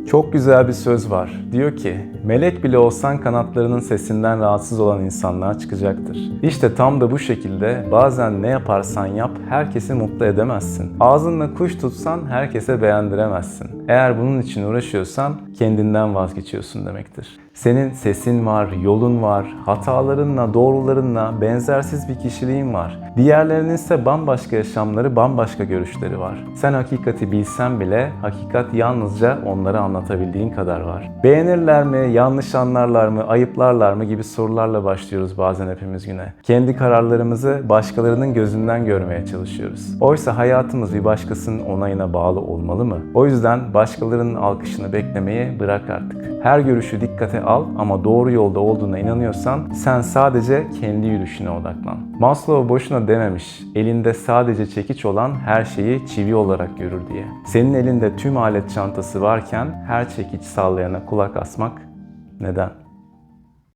Çok güzel bir söz var. Diyor ki, melek bile olsan kanatlarının sesinden rahatsız olan insanlar çıkacaktır. İşte tam da bu şekilde bazen ne yaparsan yap herkesi mutlu edemezsin. Ağzınla kuş tutsan herkese beğendiremezsin. Eğer bunun için uğraşıyorsan kendinden vazgeçiyorsun demektir. Senin sesin var, yolun var, hatalarınla, doğrularınla benzersiz bir kişiliğin var. Diğerlerinin ise bambaşka yaşamları, bambaşka görüşleri var. Sen hakikati bilsen bile hakikat yalnızca onlara anlatabildiğin kadar var. Beğenirler mi, yanlış anlarlar mı, ayıplarlar mı gibi sorularla başlıyoruz bazen hepimiz güne. Kendi kararlarımızı başkalarının gözünden görmeye çalışıyoruz. Oysa hayatımız bir başkasının onayına bağlı olmalı mı? O yüzden başkalarının alkışını beklemeyi bırak artık. Her görüşü dikkate al ama doğru yolda olduğuna inanıyorsan sen sadece kendi yürüyüşüne odaklan. Maslow boşuna dememiş, elinde sadece çekiç olan her şeyi çivi olarak görür diye. Senin elinde tüm alet çantası varken her çekiç sallayana kulak asmak neden?